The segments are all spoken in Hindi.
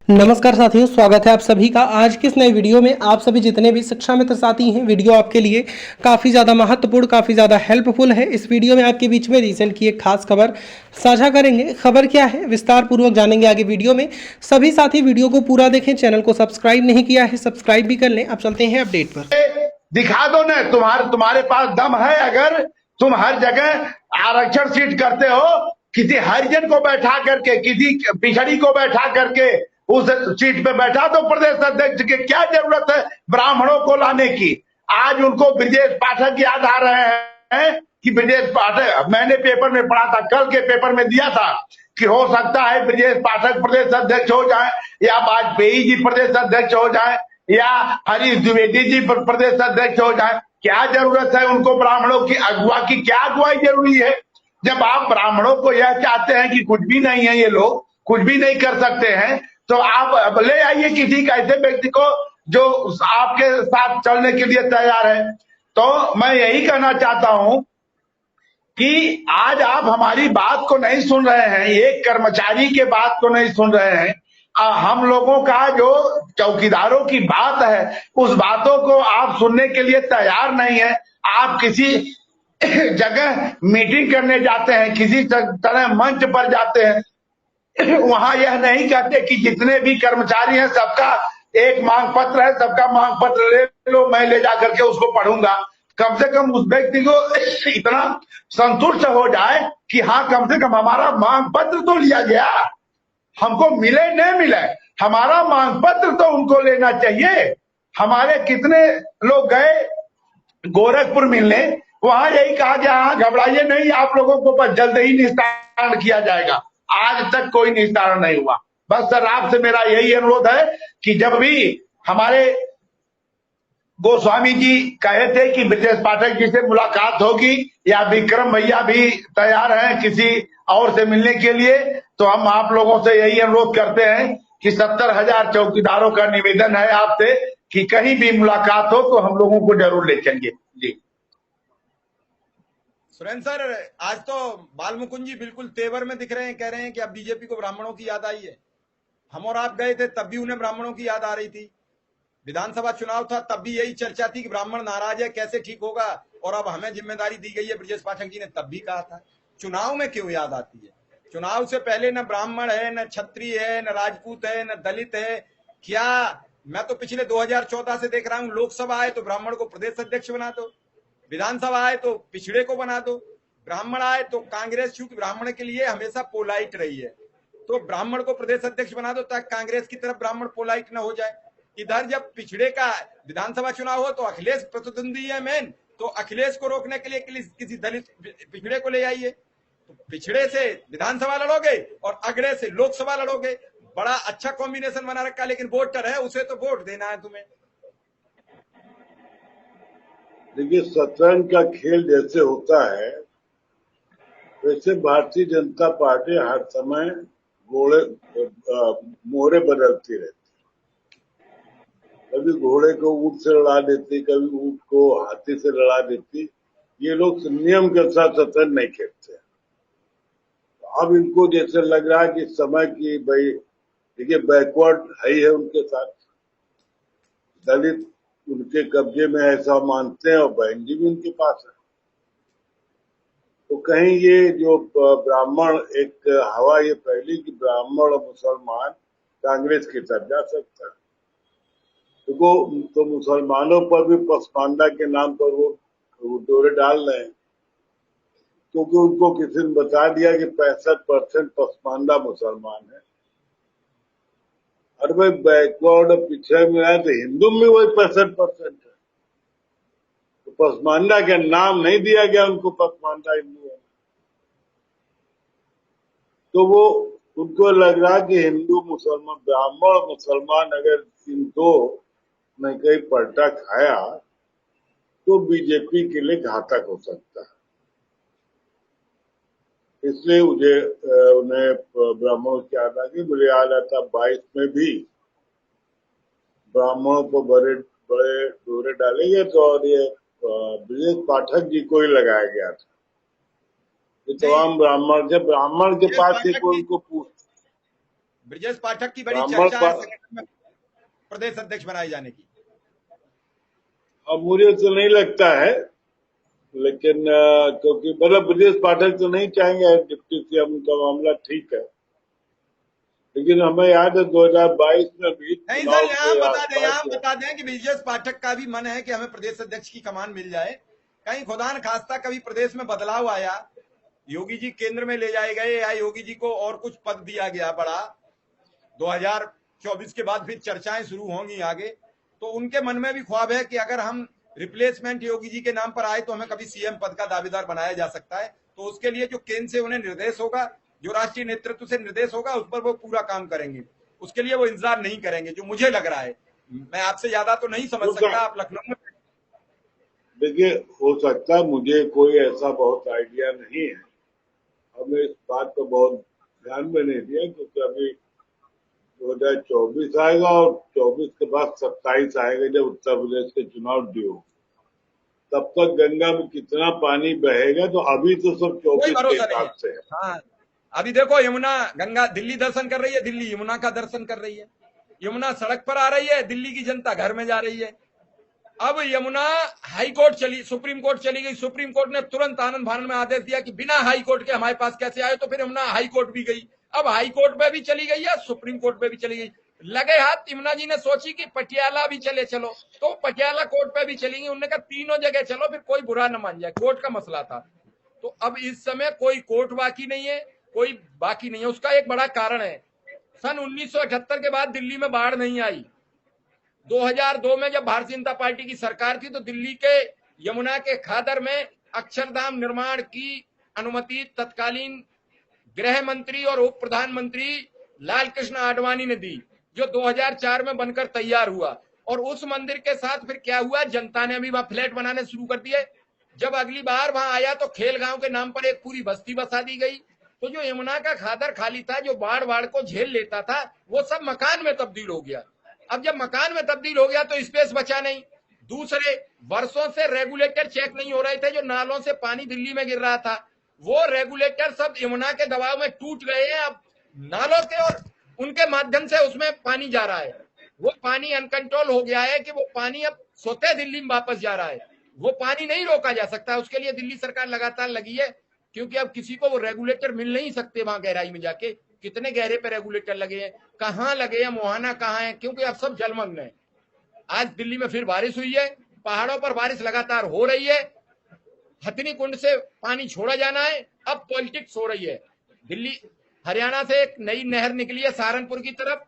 नमस्कार साथियों, स्वागत है आप सभी का आज की इस नए वीडियो में। आप सभी जितने भी शिक्षा मित्र साथी हैं, वीडियो आपके लिए काफ़ी ज़्यादा महत्वपूर्ण, काफ़ी ज़्यादा हेल्पफुल है। इस वीडियो में आपके बीच में रिसेंट की एक खास खबर साझा करेंगे। खबर क्या है, विस्तार पूर्वक जानेंगे आगे वीडियो में। सभी साथी वीडियो को पूरा देखें। चैनल को सब्सक्राइब नहीं किया है, सब्सक्राइब भी कर लें। अब चलते हैं अपडेट पर। दिखा दो ना, तुम्हारे पास दम है। अगर तुम हर जगह आरक्षण सीट करते हो, किसी हरिजन को बैठा करके, किसी पिछड़ी को बैठा करके उस सीट पे बैठा दो प्रदेश अध्यक्ष की। क्या जरूरत है ब्राह्मणों को लाने की? आज उनको ब्रजेश पाठक याद आ रहे हैं कि ब्रजेश पाठक, मैंने पेपर में पढ़ा था, कल के पेपर में दिया था कि हो सकता है ब्रजेश पाठक प्रदेश अध्यक्ष हो जाए, या वाजपेयी जी प्रदेश अध्यक्ष हो जाए, या हरीश द्विवेदी जी प्रदेश अध्यक्ष हो जाए। क्या जरूरत है उनको ब्राह्मणों की अगुवा की? क्या अगुवाई जरूरी है? जब आप ब्राह्मणों को यह चाहते हैं कि कुछ भी नहीं है, ये लोग कुछ भी नहीं कर सकते हैं, तो आप ले आइए किसी ऐसे व्यक्ति को जो आपके साथ चलने के लिए तैयार है। तो मैं यही कहना चाहता हूं कि आज आप हमारी बात को नहीं सुन रहे हैं, एक कर्मचारी के बात को नहीं सुन रहे हैं। हम लोगों का जो चौकीदारों की बात है, उस बातों को आप सुनने के लिए तैयार नहीं है। आप किसी जगह मीटिंग करने जाते हैं, किसी तरह मंच पर जाते हैं, वहां यह नहीं कहते कि जितने भी कर्मचारी हैं सबका एक मांग पत्र है, सबका मांग पत्र ले लो, मैं ले जाकर के उसको पढ़ूंगा। कम से कम उस व्यक्ति को इतना संतुष्ट हो जाए कि हाँ, कम से कम हमारा मांग पत्र तो लिया गया। हमको मिले न मिले, हमारा मांग पत्र तो उनको लेना चाहिए। हमारे कितने लोग गए गोरखपुर मिलने, वहां यही कहा गया, हाँ घबराइए नहीं, आप लोगों को बस जल्द ही निस्तारण किया जाएगा। आज तक कोई निस्तारण नहीं हुआ। बस सर, आपसे मेरा यही अनुरोध है कि जब भी हमारे गोस्वामी जी कहे थे कि ब्रजेश पाठक जी से मुलाकात होगी, या विक्रम भैया भी तैयार हैं किसी और से मिलने के लिए, तो हम आप लोगों से यही अनुरोध करते हैं कि 70,000 चौकीदारों का निवेदन है आपसे कि कहीं भी मुलाकात हो तो हम लोगों को जरूर ले चलिए। जी सुरेंद्र सर, आज तो बाल मुकुंद जी बिल्कुल तेवर में दिख रहे हैं, कह रहे हैं कि अब बीजेपी को ब्राह्मणों की याद आई है। हम और आप गए थे तब भी उन्हें ब्राह्मणों की याद आ रही थी। विधानसभा चुनाव था तब भी यही चर्चा थी कि ब्राह्मण नाराज है, कैसे ठीक होगा, और अब हमें जिम्मेदारी दी गई है। ब्रजेश पाठक जी ने तब भी कहा था। चुनाव में क्यों याद आती है? चुनाव से पहले न ब्राह्मण है, न क्षत्रिय है, न राजपूत है, न दलित है। क्या मैं तो पिछले 2014 से देख रहा हूं, लोकसभा आए तो ब्राह्मण को प्रदेश अध्यक्ष बना दो, विधानसभा आए तो पिछड़े को बना दो, ब्राह्मण आए तो कांग्रेस, चूंकि ब्राह्मण के लिए हमेशा पोलाइट रही है, तो ब्राह्मण को प्रदेश अध्यक्ष बना दो ताकि कांग्रेस की तरफ ब्राह्मण पोलाइट न हो जाए। इधर जब पिछड़े का विधानसभा चुनाव हो तो अखिलेश प्रतिद्वंदी है मेन, तो अखिलेश को रोकने के लिए किसी दलित पिछड़े को ले आइए। तो पिछड़े से विधानसभा लड़ोगे और अगड़े से लोकसभा लड़ोगे। बड़ा अच्छा कॉम्बिनेशन बना रखा, लेकिन वोटर है, उसे तो वोट देना है तुम्हें। देखिए, शतरंज का खेल जैसे होता है, वैसे भारतीय जनता पार्टी हर समय घोड़े मोहरे बदलती रहती। कभी घोड़े को ऊंट से लड़ा देती, कभी ऊंट को हाथी से लड़ा देती। ये लोग नियम के साथ शतरंज नहीं खेलते। अब इनको जैसे लग रहा है कि समय की, भाई देखिए, बैकवर्ड है उनके साथ, दलित उनके कब्जे में ऐसा मानते हैं, और बहन जी भी उनके पास है। तो कहीं ये जो ब्राह्मण एक हवा ये फैली कि ब्राह्मण और मुसलमान कांग्रेस की तरफ जा सकता है, तो मुसलमानों पर भी पसमानदा के नाम पर वो डोरे डाल रहे हैं, क्योंकि उनको किसी ने बता दिया कि 65% पसमानदा मुसलमान है। और भाई बैकवर्ड और पिछड़े में आए तो हिंदू में वही 65% है, तो पसमानदा का नाम नहीं दिया गया उनको, पसमानदा हिंदू है। तो वो उनको लग रहा कि हिंदू मुसलमान, ब्राह्मण और मुसलमान अगर इन दो में कहीं पलटा खाया तो बीजेपी के लिए घातक हो सकता है। इसलिए मुझे उन्हें ब्राह्मणों की याद आ गई। मुझे याद आता 22 में भी ब्राह्मणों को बड़े बड़े डोरे डाले गए, तो और ये ब्रजेश पाठक जी को ही लगाया गया था। तमाम ब्राह्मण, जब ब्राह्मण के पास से कोई उनको पूछ, ब्रजेश पाठक की बड़ी ब्राह्मण चर्चा है संगठन में प्रदेश अध्यक्ष बनाए जाने की। अब मुझे तो नहीं लगता है, लेकिन क्योंकि मतलब ब्रजेश पाठक तो नहीं चाहेंगे डिप्टी सीएम का मामला, ठीक है, लेकिन हमें याद है 2022 में भी नहीं चुनाव सर, यहाँ के बता दें कि ब्रजेश पाठक का भी मन है कि हमें प्रदेश अध्यक्ष की कमान मिल जाए। कहीं खुदा न खास्ता कभी प्रदेश में बदलाव आया, योगी जी केंद्र में ले जाए गए या योगी जी को और कुछ पद दिया गया बड़ा, 2024 के बाद फिर चर्चाएं शुरू होंगी आगे, तो उनके मन में भी ख्वाब है कि अगर हम रिप्लेसमेंट योगी जी के नाम पर आए तो हमें कभी सीएम पद का दावेदार बनाया जा सकता है। तो उसके लिए जो केंद्र से उन्हें निर्देश होगा, जो राष्ट्रीय नेतृत्व से निर्देश होगा, उस पर वो पूरा काम करेंगे। उसके लिए वो इंतजार नहीं करेंगे, जो मुझे लग रहा है। मैं आपसे ज्यादा तो नहीं समझ सकता, आप लखनऊ में। देखिए, हो सकता है, मुझे कोई ऐसा बहुत आइडिया नहीं है, हमने इस बात को बहुत ध्यान में नहीं दिया, क्योंकि अभी 2024 आएगा और 24 के बाद 27 आएगा जब उत्तर प्रदेश के चुनाव ड्यू, तब तक गंगा में कितना पानी बहेगा, तो अभी तो सब 24 के हिसाब से है। हाँ, अभी देखो यमुना गंगा दिल्ली दर्शन कर रही है, दिल्ली यमुना का दर्शन कर रही है, यमुना सड़क पर आ रही है, दिल्ली की जनता घर में जा रही है। अब यमुना हाई कोर्ट चली, सुप्रीम कोर्ट चली गई, सुप्रीम कोर्ट ने तुरंत आनंद फानंद में आदेश दिया कि बिना हाई कोर्ट के हमारे पास कैसे आए, तो फिर यमुना हाई कोर्ट भी गई। अब हाई कोर्ट में भी चली गई है, सुप्रीम कोर्ट में भी चली गई। लगे हाथ यमुना जी ने सोची कि पटियाला भी चले चलो, तो पटियाला कोर्ट पे भी चली गई। उन्होंने कहा तीनों जगह चलो, फिर कोई बुरा न मान जाए, कोर्ट का मसला था। तो अब इस समय कोई कोर्ट बाकी नहीं है, कोई बाकी नहीं है। उसका एक बड़ा कारण है, सन 1978 के बाद दिल्ली में बाढ़ नहीं आई। 2002 में जब भारतीय जनता पार्टी की सरकार थी तो दिल्ली के यमुना के खादर में अक्षरधाम निर्माण की अनुमति तत्कालीन गृह मंत्री और उप प्रधानमंत्री लाल कृष्ण आडवाणी ने दी, जो 2004 में बनकर तैयार हुआ। और उस मंदिर के साथ फिर क्या हुआ, जनता ने अभी वहां फ्लैट बनाने शुरू कर दिए। जब अगली बार वहां आया तो खेल गांव के नाम पर एक पूरी बस्ती बसा दी गई। तो जो यमुना का खादर खाली था, जो बाढ़ को झेल लेता था, वो सब मकान में तब्दील हो गया। अब जब मकान में तब्दील हो गया तो स्पेस बचा नहीं। दूसरे, वर्षों से रेगुलेटर चेक नहीं हो रहे थे, जो नालों से पानी दिल्ली में गिर रहा था, वो रेगुलेटर सब यमुना के दबाव में टूट गए हैं। अब नालों के और उनके माध्यम से उसमें पानी जा रहा है। वो पानी अनकंट्रोल हो गया है कि वो पानी अब स्वतः दिल्ली में वापस जा रहा है। वो पानी नहीं रोका जा सकता। उसके लिए दिल्ली सरकार लगातार लगी है, क्योंकि अब किसी को वो रेगुलेटर मिल नहीं सकते वहां गहराई में जाके। कितने गहरे पे रेगुलेटर लगे हैं, कहाँ लगे हैं, मुहाना कहाँ है, क्योंकि अब सब जलमग्न है। आज दिल्ली में फिर बारिश हुई है, पहाड़ों पर बारिश लगातार हो रही है। हथनी कुंड से पानी छोड़ा जाना है, अब पॉलिटिक्स हो रही है। दिल्ली हरियाणा से एक नई नहर निकली है सहारनपुर की तरफ।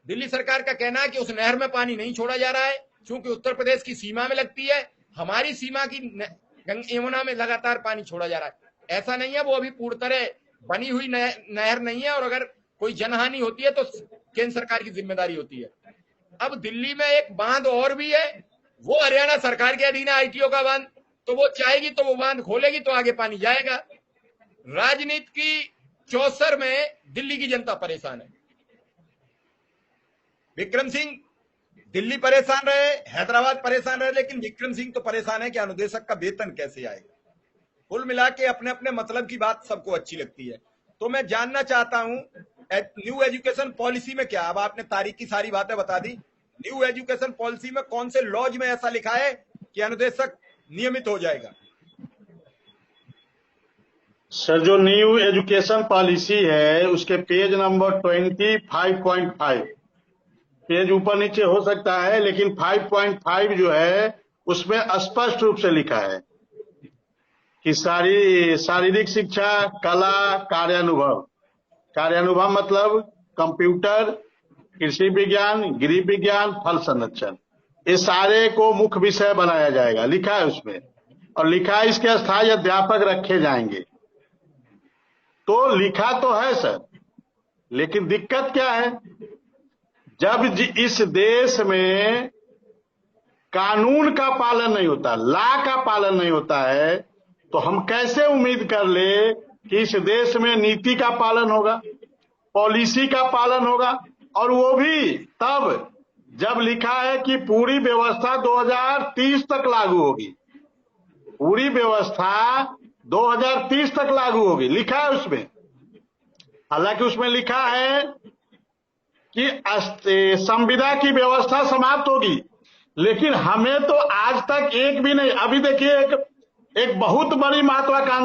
दिल्ली सरकार का कहना है कि उस नहर में पानी नहीं छोड़ा जा रहा है, क्योंकि उत्तर प्रदेश की सीमा में लगती है, हमारी सीमा की यमुना में लगातार पानी छोड़ा जा रहा है। ऐसा नहीं है, वो अभी पूर्ण तरह बनी हुई नहर नहीं है, और अगर कोई जनहानि होती है तो केंद्र सरकार की जिम्मेदारी होती है। अब दिल्ली में एक बांध और भी है, वो हरियाणा सरकार के अधीन है, आईटीओ का बांध। तो वो चाहेगी तो वो बांध खोलेगी तो आगे पानी जाएगा। राजनीति की चौसर में दिल्ली की जनता परेशान है। विक्रम सिंह दिल्ली परेशान रहे, हैदराबाद परेशान रहे, लेकिन विक्रम सिंह तो परेशान है कि अनुदेशक का वेतन कैसे आएगा। कुल मिला के अपने अपने मतलब की बात सबको अच्छी लगती है। तो मैं जानना चाहता हूं, न्यू एजुकेशन पॉलिसी में क्या, अब आपने तारीख की सारी बातें बता दी, न्यू एजुकेशन पॉलिसी में कौन से लॉज में ऐसा लिखा है कि अनुदेशक नियमित हो जाएगा? सर, जो न्यू एजुकेशन पॉलिसी है उसके पेज नंबर 25.5, पेज ऊपर नीचे हो सकता है, लेकिन 5.5 जो है उसमें स्पष्ट रूप से लिखा है कि शारीरिक शिक्षा, कला, कार्यानुभव मतलब कंप्यूटर, कृषि विज्ञान, गृह विज्ञान, फल संरक्षण, ये सारे को मुख्य विषय बनाया जाएगा, लिखा है उसमें। और लिखा है इसके अस्थायी अध्यापक रखे जाएंगे। तो लिखा तो है सर, लेकिन दिक्कत क्या है, जब इस देश में कानून का पालन नहीं होता, लॉ का पालन नहीं होता है, तो हम कैसे उम्मीद कर ले कि इस देश में नीति का पालन होगा, पॉलिसी का पालन होगा। और वो भी तब जब लिखा है कि पूरी व्यवस्था 2030 तक लागू होगी, पूरी व्यवस्था 2030 तक लागू होगी, लिखा है उसमें। हालांकि उसमें लिखा है कि संविदा की व्यवस्था समाप्त होगी, लेकिन हमें तो आज तक एक भी नहीं। अभी देखिए एक बहुत बड़ी महत्वाकांक्षा